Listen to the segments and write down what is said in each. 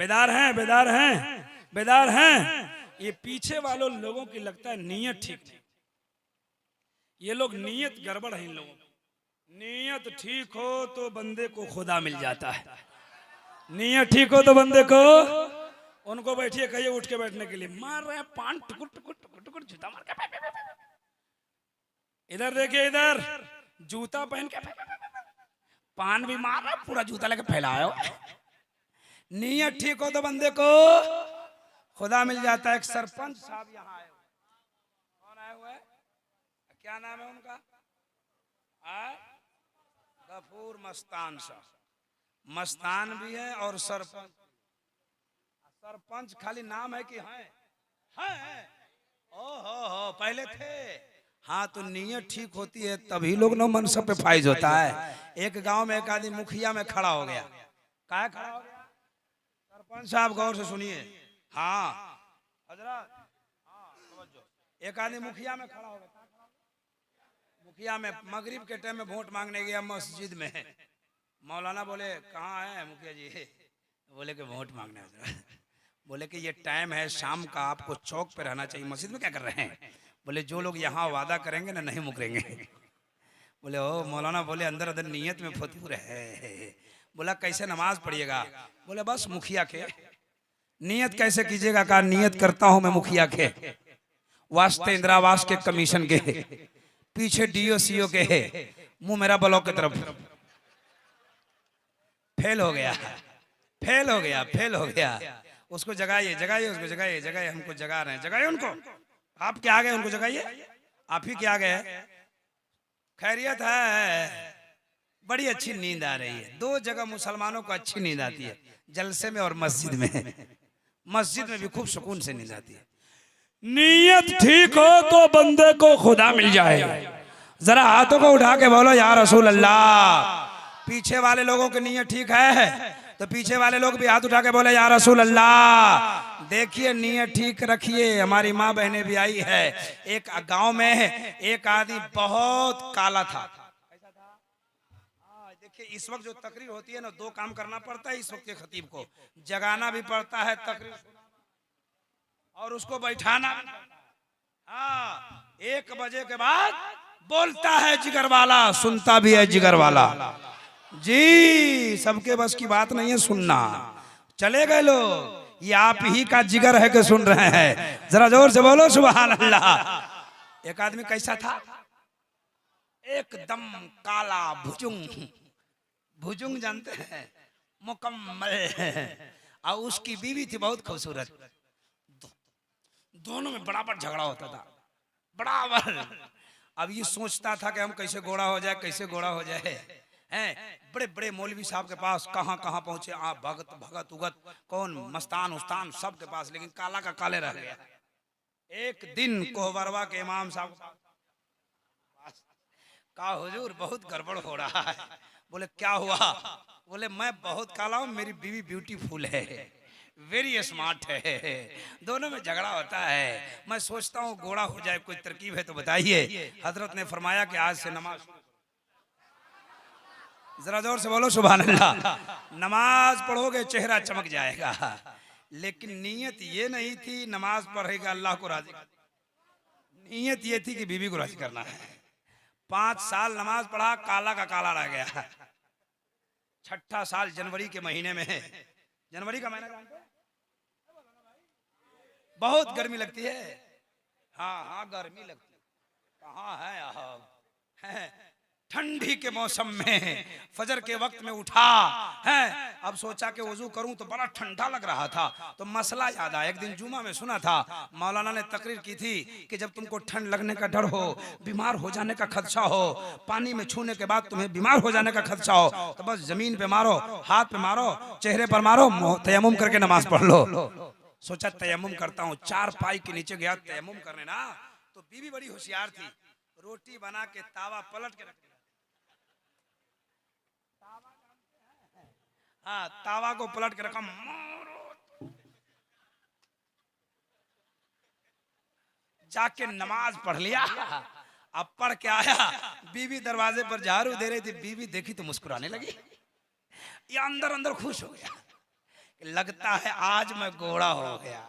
बेदार हैं, बेदार हैं, बेदार हैं। ये पीछे वालों लोगों की लगता है नीयत ठीक नहीं। ये लोग नीयत गड़बड़ है इन लोगों की। नीयत ठीक हो तो बंदे को खुदा मिल जाता है। नीयत ठीक हो तो बंदे को, उनको बैठिए कहिए उठ के बैठने के लिए, मार रहे हैं पान टुकुर टुकुर टुकुर टुकुर जूता मार के। इधर देखिए, इधर जूता पहन के पान भी मार रहा, पूरा जूता लेके फैलाया। नीयत ठीक हो तो बंदे को खुदा मिल जाता है। एक सरपंच साहब यहाँ आए हुए। कौन आए हुए? क्या नाम है उनका? गफूर मस्तान साहब। मस्तान भी है और सरपंच। सरपंच खाली नाम है कि हैं? ओहो पहले थे। हाँ तो नीयत ठीक होती है तभी लोग ना मनसब पे फाइज होता है। एक गांव में एक आदमी मुखिया में खड़ा हो गया। क्या खड़ा हो गया? सरपंच साहब गौर से सुनिए। हाँ हजरत, एक आदमी मुखिया में खड़ा हो गया। मुखिया में मगरिब के टाइम में वोट मांगने गया मस्जिद में। मौलाना बोले कहाँ है मुखिया जी? बोले कि वोट मांगने है। बोले कि ये टाइम है शाम का, आपको चौक पे रहना चाहिए, मस्जिद में क्या कर रहे हैं? बोले जो लोग यहाँ वादा करेंगे ना नहीं मुकरेंगे। बोले ओ मौलाना, बोले अंदर अंदर नीयत में फतूर है। बोला कैसे नमाज पढ़िएगा? बोले बस मुखिया के। नियत कैसे कीजिएगा? कहा नियत करता हूं मैं मुखिया के, वास्ते इंदिरावास के कमीशन के, पीछे डीओ सीओ के, मुंह मेरा ब्लॉक की तरफ। फेल हो गया, फेल हो गया, फेल हो गया। उसको जगाइए, जगाइए, उसको जगाइए, जगाइए, हमको जगा रहे हैं, जगाइए उनको। आप क्या आ गए? उनको जगाइए, आप ही क्या आ गए? खैरियत है? बड़ी अच्छी नींद आ रही है। दो जगह मुसलमानों को अच्छी नींद आती है, जलसे में और मस्जिद में। मस्जिद में भी खूब सुकून से नींद आती है। नीयत ठीक हो तो बंदे को खुदा मिल जाए। जरा हाथों को उठा के बोलो या रसूल अल्लाह। पीछे वाले लोगों की नीयत ठीक है तो पीछे वाले लोग भी हाथ उठा के बोले या रसूल अल्लाह। देखिए नीयत ठीक रखिए। हमारी माँ बहनें भी आई है। एक गांव में एक आदमी बहुत काला था। देखिए इस वक्त जो तकरीर होती है ना, दो काम करना पड़ता है इस वक्त के खतीब को। जगाना भी पड़ता है तकरीर और उसको बैठाना। हाँ 1 बजे के बाद बोलता है जिगर वाला, सुनता भी है जिगर वाला। जी सबके बस की बात नहीं है सुनना। चले गए लोग, ये आप ही का जिगर है कि सुन रहे हैं? जरा जोर से बोलो सुभान अल्लाह। एक आदमी कैसा था? एकदम काला भुजुंग। भुजुंग जानते हैं? मुकम्मल। और उसकी बीवी थी बहुत खूबसूरत। दोनों में बराबर झगड़ा होता था, बराबर। अब ये सोचता था कि हम कैसे घोड़ा हो जाए, कैसे घोड़ा हो जाए। हैं बड़े बड़े मौलवी साहब के पास कहाँ कहाँ पहुंचे, आप भगत भगत उगत कौन मस्तान उस्तान सब के पास, लेकिन काला का काले रह गया। एक दिन कोहबरवा के इमाम साहब कहा हुजूर बहुत गड़बड़ हो रहा है। बोले क्या हुआ? बोले मैं बहुत काला हूँ, मेरी बीवी ब्यूटीफुल है, वेरी स्मार्ट है, दोनों में झगड़ा होता है। मैं सोचता हूँ घोड़ा हो जाए, कोई तरकीब है तो बताइए। हजरत ने फरमाया कि आज से नमाज, जरा जोर से बोलो सुभान अल्लाह। नमाज पढ़ोगे चेहरा चमक जाएगा। लेकिन नीयत ये नहीं थी नमाज पढ़ेगा अल्लाह को राजी, नीयत ये थी कि बीवी को राजी करना है। 5 साल नमाज पढ़ा, काला का काला रह गया। 6ठा साल जनवरी के महीने में, जनवरी का महीना जानते हैं? बहुत गर्मी लगती है। हाँ हाँ गर्मी लगती है। कहाँ है ठंडी के मौसम में फजर के वक्त में उठा है। अब सोचा कि वजू करूं तो बड़ा ठंडा लग रहा था, तो मसला याद आया। एक दिन जुमा में सुना था मौलाना ने तकरीर की थी कि जब तुमको ठंड लगने का डर हो, बीमार हो जाने का खदशा हो, पानी में छूने के बाद तुम्हें बीमार हो जाने का खदशा हो, तो बस जमीन पे मारो, हाथ पे मारो, चेहरे पर मारो, तयम्मुम करके नमाज पढ़ लो। सोचा तयम्मुम करता हूँ, 4 पाई के नीचे गया तयम्मुम करने ना, तो बीवी बड़ी होशियार थी, रोटी बना के तावा पलट के रख दिया। हाँ तावा को पलट के रखा, जाके नमाज पढ़ लिया। अब पढ़ के आया, बीवी दरवाजे पर झाड़ू दे रही थी, बीवी देखी तो मुस्कुराने लगी। ये अंदर अंदर खुश हो गया कि लगता है आज मैं गोरा हो गया।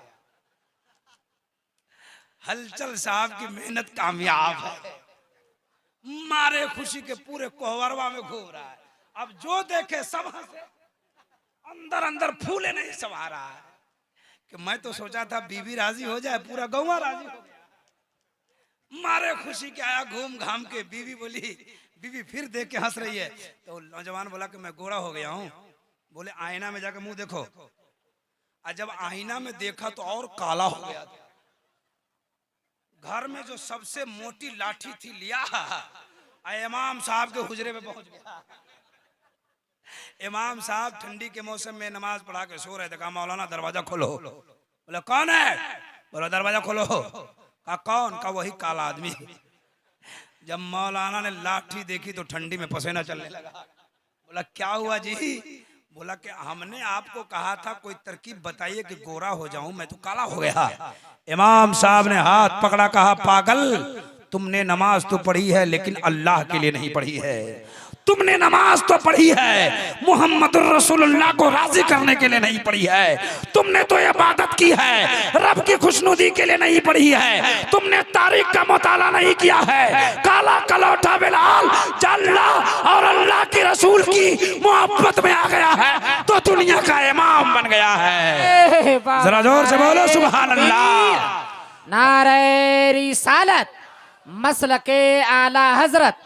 हलचल साहब की मेहनत कामयाब है, मारे खुशी के पूरे कोहवरवा में घूम रहा है। अब जो देखे सब हंसे, अंदर अंदर फूले नहीं समा रहा है कि मैं तो सोचा था बीवी राजी हो जाए, पूरा गौवा राजी हो गया। मारे खुशी के आया घूम घाम के, बीवी बोली, बीवी फिर देख के हंस रही है। तो नौजवान बोला कि मैं गोरा हो गया हूँ। बोले आईना में जाकर मुंह देखो। और जब आईना में देखा तो और काला हो गया था। घर में जो सबसे मोटी लाठी थी लिया, इमाम साहब के हुजरे में पहुंच गया। इमाम साहब ठंडी के मौसम में नमाज पढ़ा के सो रहे थे। कहा मौलाना दरवाजा खोलो। बोला कौन है? बोला दरवाजा खोलो। कहा कौन? का वही काला आदमी। जब मौलाना ने लाठी देखी तो ठंडी में पसीना चलने लगा। बोला क्या हुआ जी? बोला कि हमने आपको कहा था कोई तरकीब बताइए कि गोरा हो जाऊं, मैं तो काला हो गया। इमाम साहब ने हाथ पकड़ा, कहा पागल, तुमने नमाज तो पढ़ी है लेकिन अल्लाह के लिए नहीं पढ़ी है। तुमने नमाज तो पढ़ी है, मोहम्मद रसूलुल्लाह को राजी करने के लिए नहीं पढ़ी है। तुमने तो इबादत की है, रब की खुशनुदी के लिए नहीं पढ़ी है। तुमने तारीख का मुताला नहीं किया है। काला कलौटा बिलाल अल्लाह और अल्लाह के रसूल की मोहब्बत में आ गया है तो दुनिया का इमाम बन गया है। जरा जोर से बोलो सुभान अल्लाह। नारे रिसालत, मसलके आला हजरत,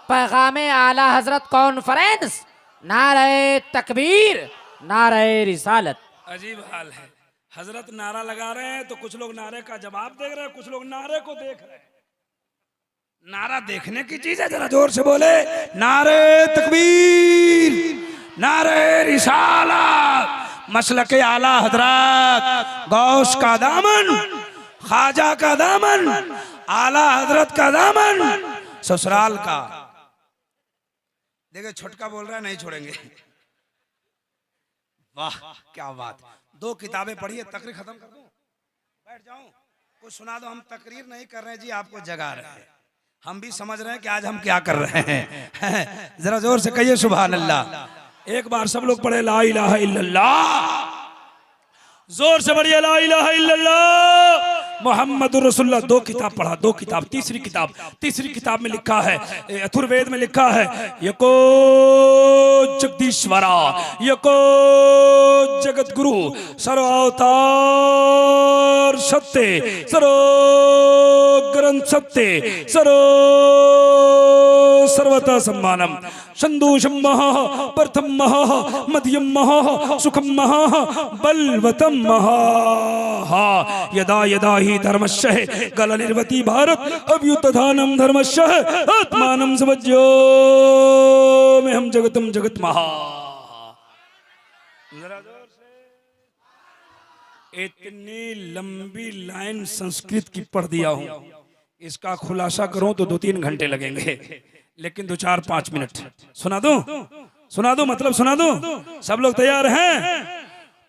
पैगामे आला हजरत कॉन्फ्रेंस, नारे तकबीर, नारे रिसालत। अजीब हाल है, हजरत नारा लगा रहे हैं तो कुछ लोग नारे का जवाब देख रहे हैं, कुछ लोग नारे को देख रहे हैं। नारा देखने की चीज है, जरा जोर से बोले नारे तकबीर, नारे रिसालत। मसलके आला हजरत, गौस का दामन, ख्वाजा का दामन, आला हजरत का दामन, ससुराल का। देखिए छोटका बोल रहा है नहीं छोड़ेंगे। वाह क्या बात। दो किताबें पढ़िए, तकरीर खत्म कर दूं, बैठ जाऊं, कुछ सुना दो। हम तकरीर नहीं कर रहे जी, आपको जगा रहे हैं। हम भी समझ रहे हैं कि आज हम क्या कर रहे हैं। जरा जोर से कहिए सुभान अल्लाह। एक बार सब लोग पढ़े ला इलाहा इल्लल्लाह, जोर से बढ़िया ला इलाहा इल्लल्लाह मोहम्मदुर रसूलुल्लाह। दो किताब पढ़ा, दो किताब। तीसरी किताब में लिखा है, अथुर्वेद में लिखा है, यको जगदीश्वरा, यको जगत गुरु, सर्व अवतार सत्य, सर्व ग्रंथ सत्य, सर्वथा सम्मानम, संदूषम महा, प्रथम महा, मध्यम महा, सुखम महा, बलवतम महा। यदा यदा ही धर्मस्य गल निर्वती भारत अभ्युत्थानम धर्मस्य आत्मानं समज्यो में हम जगतम जगत महा। इतनी लंबी लाइन संस्कृत की पढ़ दिया हूं, इसका खुलासा करूं तो 2-3 घंटे लगेंगे, लेकिन 2-4-5 मिनट सुना दो मतलब सुना दो। सब लोग तैयार हैं?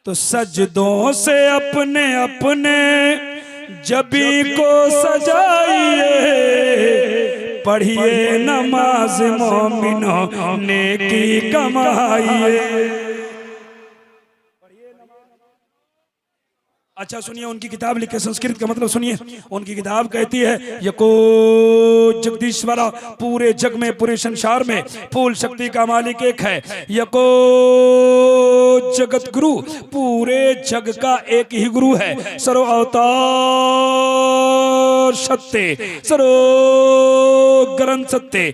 तो सजदों से अपने अपने जबी को सजाइए, पढ़िए नमाज मोमिनों नेकी कमाइए। अच्छा सुनिए, उनकी किताब लिखे, संस्कृत का मतलब सुनिए। उनकी किताब कहती है, यको जगदीश्वरा, पूरे जग में, पूरे संसार में फूल शक्ति का मालिक एक है। यको जगत गुरु, पूरे जग का एक ही गुरु है। सर्व अवतार सत्य, सर्व ग्रंथ सत्य,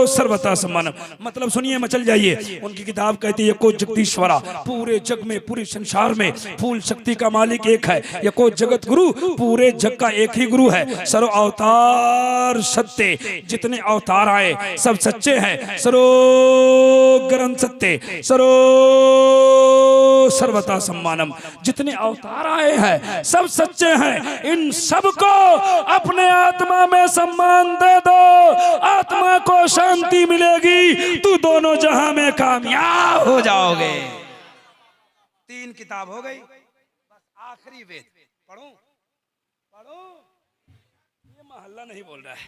सर्वथा सम्मान। मतलब सुनिए, मचल जाइए। उनकी किताब कहती है, यको जगदीश्वरा, पूरे जग में, पूरे संसार में फूल शक्ति का मालिक एक है। यको जगत गुरु, पूरे जग का एक ही गुरु है। सर्व अवतार सत्य, जितने अवतार आए सब सच्चे हैं। सर्व ग्रंथ सत्य, सर्वथा सम्मानम, जितने अवतार आए हैं सब सच्चे हैं। इन सब को अपने आत्मा में सम्मान दे दो, आत्मा को शांति मिलेगी, तू दोनों जहां में कामयाब हो जाओगे। 3 किताब हो गई, बस आखिरी वेद पढ़ो। ये मोहल्ला नहीं बोल रहा है।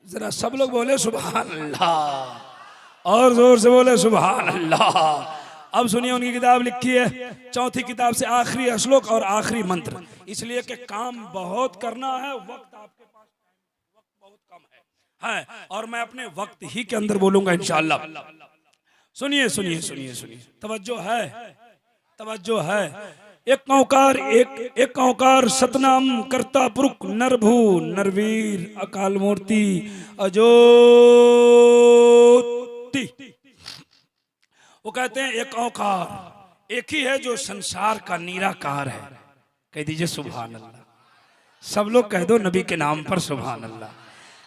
जरा सब लोग बोले सुभान अल्लाह, और जोर से बोले सुभान अल्लाह। अब सुनिए, उनकी किताब लिखी है, चौथी किताब से आखिरी श्लोक और आखिरी मंत्र, इसलिए कि काम बहुत करना है, वक्त आपके पास वक्त बहुत कम है, और मैं अपने वक्त ही के अंदर बोलूंगा इंशाअल्लाह। सुनिए सुनिए सुनिए सुनिए, तवज्जो है, तवज्जो है। एक ओंकार सतनाम करता पुरुष नरभू नरवीर अकाल मूर्ति अजोति। वो कहते हैं एक ओंकार एक ही है जो संसार का निराकार है। कह दीजिए सुभान अल्लाह, सब लोग कह दो नबी के नाम पर सुभान अल्लाह।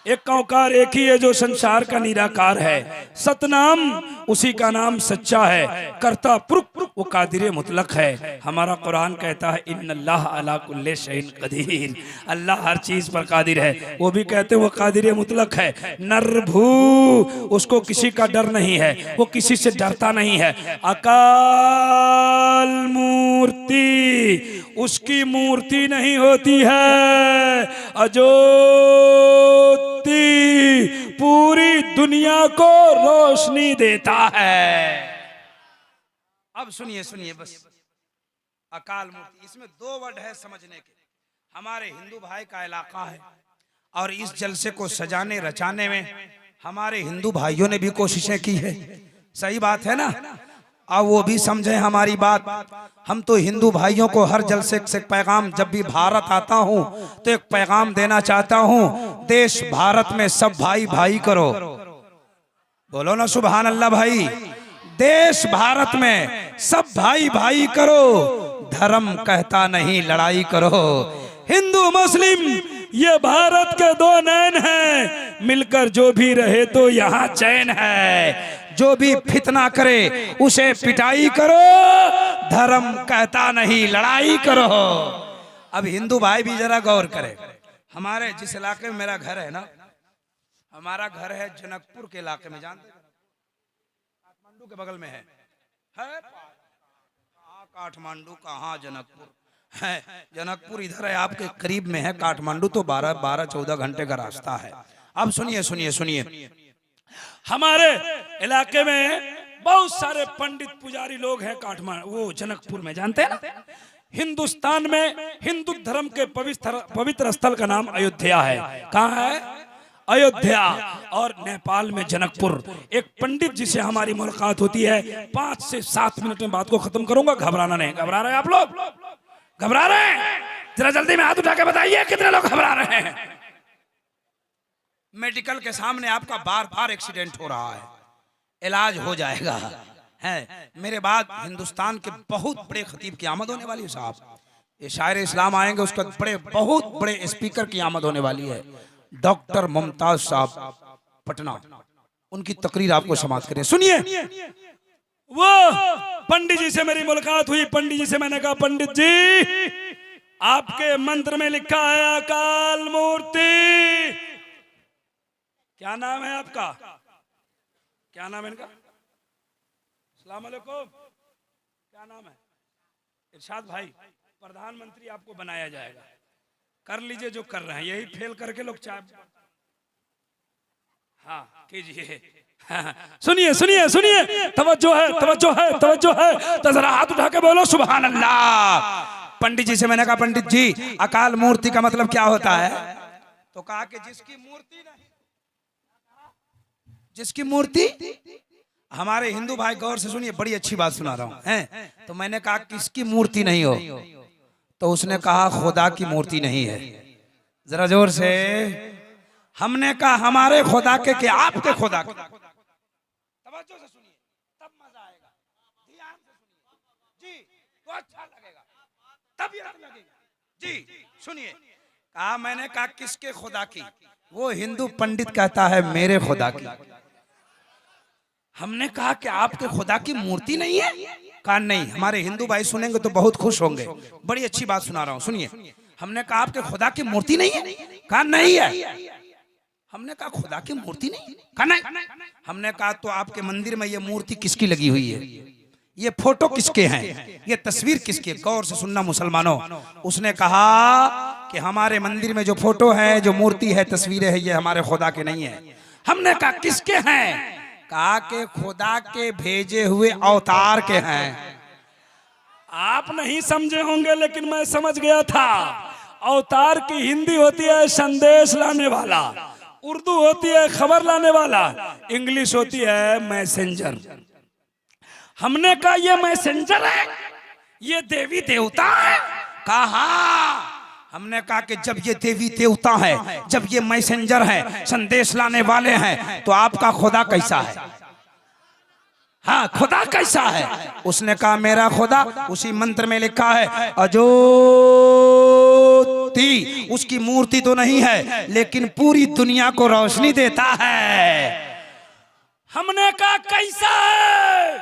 एक ओंकार एक ही है जो संसार का निराकार है, सतनाम उसी का नाम सच्चा है, करता पुरुष वो कादिर मुतलक है। हमारा कुरान कहता है इन्नल्लाह अला कुल्ले शैइन कदीर, अल्लाह हर चीज पर कादिर है। वो भी कहते हैं वो कादिर मुतलक है। नरभू उसको किसी का डर नहीं है, वो किसी से डरता नहीं है। अकाल मूर्ति उसकी मूर्ति नहीं होती है। अजोति पूरी दुनिया को रोशनी देता है। अब सुनिए सुनिए बस, अकाल मूर्ति, इसमें दो वर्ड है समझने के। हमारे हिंदू भाई का इलाका है और इस जलसे को सजाने रचाने में हमारे हिंदू भाइयों ने भी कोशिशें की है, सही बात है ना। अब वो भी समझे हमारी बात। हम तो हिंदू भाइयों को हर जलसे से पैगाम, जब भी भारत आता हूँ तो एक पैगाम देना चाहता हूँ, देश भारत में सब भाई भाई करो। बोलो ना सुभान अल्लाह भाई। देश भारत में सब भाई भाई करो, धर्म कहता नहीं लड़ाई करो। हिंदू मुस्लिम ये भारत के दो नैन हैं, मिलकर जो भी रहे तो यहाँ चैन है। जो भी फितना करे उसे पिटाई करो, धर्म कहता नहीं लड़ाई करो। अब हिंदू भाई भी जरा गौर करें। हमारे जिस इलाके में मेरा घर है ना, हमारा घर है जनकपुर के इलाके में, जानते हैं काठमांडू के बगल में है काठमांडू कहाँ जनकपुर है। जनकपुर इधर है आपके करीब में है, काठमांडू तो 12-14 घंटे का रास्ता है। अब सुनिए सुनिए सुनिए, हमारे इलाके में बहुत सारे पंडित पुजारी लोग हैं काठमांडू वो जनकपुर में, जानते हैं ना। हिंदुस्तान में हिंदू धर्म के पवित्र स्थल का नाम अयोध्या है। कहाँ है? अयोध्या। और नेपाल में जनकपुर। एक पंडित जी से हमारी मुलाकात होती है, 5 से 7 मिनट में बात को खत्म करूंगा, घबराना नहीं। घबरा रहे हैं आप लोग? घबरा रहे हैं? जरा जल्दी में हाथ उठा के बताइए कितने लोग घबरा रहे हैं। मेडिकल के सामने आपका बार बार एक्सीडेंट हो रहा है, इलाज हो जाएगा है। मेरे बाद हिंदुस्तान के बहुत बड़े खतीब की आमद होने वाली है साहब। ये शायर इस्लाम आएंगे, उसका बहुत बड़े स्पीकर की आमद होने वाली है। डॉक्टर मुमताज साहब पटना, उनकी तकरीर आपको समाप्त करें। सुनिए, वो पंडित जी से मेरी मुलाकात हुई। पंडित जी से मैंने कहा, पंडित जी आपके मंत्र में लिखा है अकाल मूर्ति। क्या नाम है आपका? क्या नाम है इनका? अस्सलाम वालेकुम। क्या नाम है? इरशाद भाई। प्रधानमंत्री आपको बनाया जाएगा, कर लीजिए जो कर रहे हैं। यही फेल करके लोग चाय, हाँ कीजिए। सुनिए सुनिए सुनिए, तवज्जो है तवज्जो है तवज्जो है, तो जरा हाथ उठा के बोलो सुभान अल्लाह। पंडित जी से मैंने कहा, पंडित जी अकाल मूर्ति का मतलब क्या होता है? तो कहा कि जिसकी मूर्ति नहीं, जिसकी मूर्ति। हमारे हिंदू भाई गौर से सुनिए, बड़ी अच्छी बात सुना रहा हूं हैं। तो मैंने कहा किसकी मूर्ति नहीं हो? तो उसने कहा खुदा की मूर्ति नहीं है। जरा जोर से। हमने कहा हमारे खुदा के आपके खुदा के। तवज्जो से सुनिए तब मजा आएगा, ध्यान से सुनिए जी, तो अच्छा लगेगा, तबीयत लगेगा जी। सुनिए, कहा मैंने कहा किसके खुदा की? वो हिंदू पंडित कहता है मेरे खुदा की। हमने कहा कि आपके खुदा की मूर्ति नहीं है? कहा नहीं। हमारे हिंदू भाई सुनेंगे तो बहुत खुश होंगे, बड़ी अच्छी बात सुना रहा हूं, सुनिए। हमने कहा आपके खुदा की मूर्ति नहीं है? कहा नहीं है। हमने कहा खुदा की मूर्ति नहीं? कहा नहीं। हमने कहा तो आपके मंदिर में ये मूर्ति किसकी लगी हुई है? ये फोटो किसके हैं, ये तस्वीर किसकी है? गौर से सुनना मुसलमानों। उसने कहा कि हमारे मंदिर में जो फोटो है, जो मूर्ति है, तस्वीरें है, ये हमारे खुदा के नहीं है। हमने कहा किसके हैं? कहा कि खुदा के भेजे हुए अवतार के हैं। आप नहीं समझे होंगे लेकिन मैं समझ गया था। अवतार की हिंदी होती है संदेश लाने वाला, उर्दू होती है खबर लाने वाला, इंग्लिश होती है मैसेंजर। हमने कहा ये मैसेंजर है, ये देवी देवता है। कहा हमने कहा कि जब ये देवी देवता है, जब ये मैसेंजर है, संदेश लाने वाले हैं, तो आपका खुदा कैसा है? हाँ, खुदा कैसा है? उसने कहा मेरा खुदा उसी मंत्र में लिखा है अजोति, उसकी मूर्ति तो नहीं है लेकिन पूरी दुनिया को रोशनी देता है। हमने कहा कैसा है?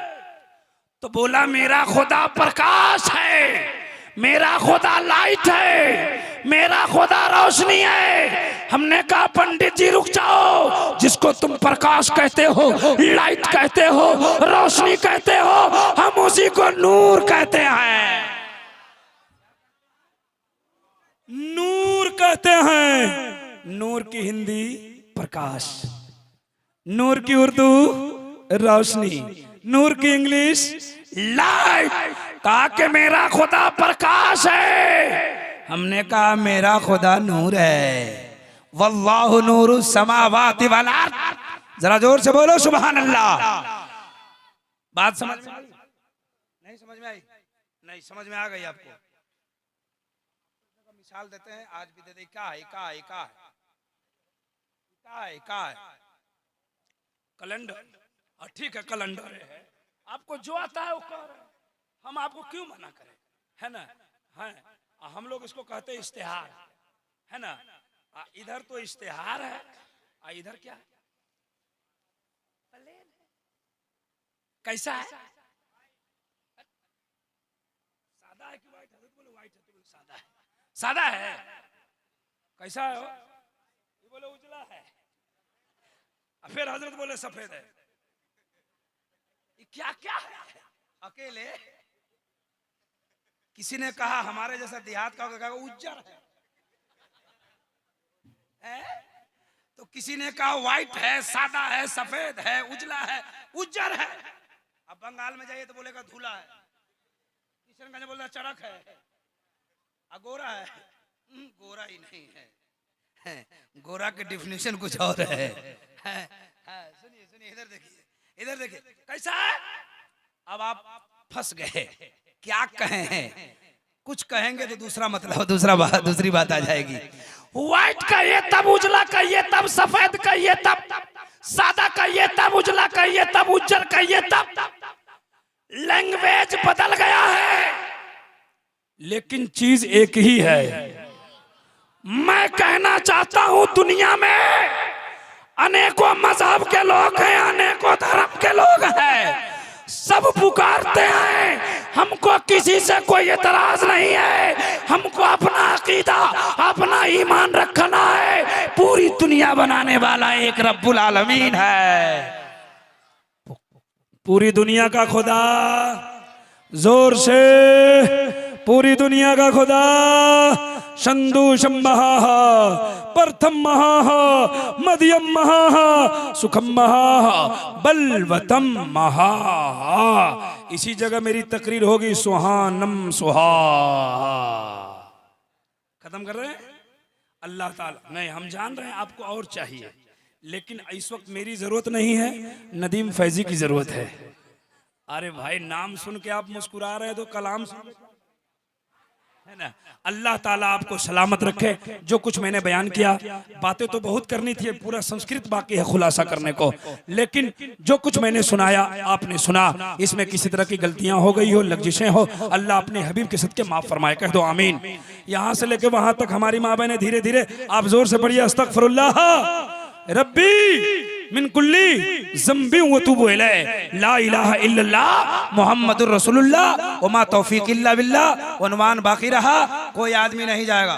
तो बोला मेरा खुदा प्रकाश है, मेरा खुदा लाइट है, मेरा खुदा रोशनी है। हमने कहा पंडित जी रुक जाओ, जिसको तुम प्रकाश कहते हो, लाइट कहते हो, रोशनी कहते हो, हम उसी को नूर कहते हैं। नूर कहते हैं। नूर की हिंदी प्रकाश, नूर की उर्दू रोशनी, नूर की इंग्लिश लाइट। कहा कि मेरा खुदा प्रकाश है। हमने कहा मेरा खुदा नूर है। वल्लाहु नूरु समावाति वल अर्द। जरा जोर से बोलो सुभान अल्लाह। बात समझ में आई? नहीं समझ में आई? नहीं समझ में आ गई आपको? मिसाल देते हैं, आज भी दे दे। क्या है? क्या है? क्या है? क्या है? क्या है? कैलेंडर। ठीक है, कैलेंडर है। आपको जो आता है वो कह रहे हैं, हम आपको क्यों मना करें, है ना? है हम लोग इसको कहते हैं इश्तिहार, है ना? इधर तो इश्तिहार है, इधर क्या है? कैसा है? सादा है कि व्हाइट है? बोलो व्हाइट है, तो बोलो सादा है। सादा है। कैसा है? ये बोले उजला है, फिर हजरत बोले सफेद है। क्या क्या है? अकेले किसी ने कहा हमारे जैसा देहात का होगा, उज्जर है। तो किसी ने कहा व्हाइट है, सादा है, सफेद है, उजला है, उज्जर है। अब बंगाल में जाइए तो बोलेगा धूला है, किशनगंज बोलता चरक है, गोरा है। गोरा ही नहीं है, गोरा की डिफिनेशन कुछ और है। सुनिए सुनिए, इधर देखिए, इधर देखिए कैसा है? अब आप फंस गए, क्या कहें हैं? कुछ कहेंगे तो दूसरा मतलब, दूसरी बात आ जाएगी। व्हाइट कहिए तब उजला कहिए, तब सफेद कहिए, तब सादा कहिए, तब उजला कहिए, तब उज्जर कहिए, तब लैंग्वेज बदल गया है, लेकिन चीज एक ही है। मैं कहना चाहता हूं दुनिया में अनेकों मजहब के लोग हैं, अनेकों धर्म के लोग हैं, सब पुकारते हैं। हमको किसी से कोई एतराज नहीं है, हमको अपना अकीदा, अपना ईमान रखना है। पूरी दुनिया बनाने वाला एक रब्बुल आलमीन है। पूरी दुनिया का खुदा, जोर से पूरी दुनिया का खुदा। शंदु शंभः प्रथम महाः मध्यम महाः सुखम महाः बलवतम महाः। इसी जगह मेरी तकरीर होगी सुहानम सुहा। खत्म कर रहे हैं? अल्लाह ताला नहीं, हम जान रहे हैं आपको और चाहिए, लेकिन इस वक्त मेरी जरूरत नहीं है, नदीम फैजी की जरूरत है। अरे भाई, नाम सुन के आप मुस्कुरा रहे हैं तो कलाम सुन, है ना? अल्लाह ताला आपको सलामत रखे। जो कुछ मैंने बयान किया, बातें तो बहुत करनी थी, पूरा संस्कृत बाकी है खुलासा करने को, लेकिन जो कुछ मैंने सुनाया आपने सुना, इसमें किसी तरह की गलतियां हो गई हो, लग्जिशें हो, अल्लाह अपने हबीब के सदके माफ फरमाए। कह दो आमीन। यहाँ से लेके वहां तक हमारी माँ बहने धीरे धीरे, आप जोर से पढ़िए अस्तगफिरुल्लाह रब्बी मिन कुल्ली ज़ंबी व तुबू इलैह ला इलाहा इल्लल्लाह मुहम्मदुर रसूलुल्लाह व मा तौफीक इल्ला बिल्लाह। उन्वान बाकी रहा, कोई आदमी नहीं जाएगा।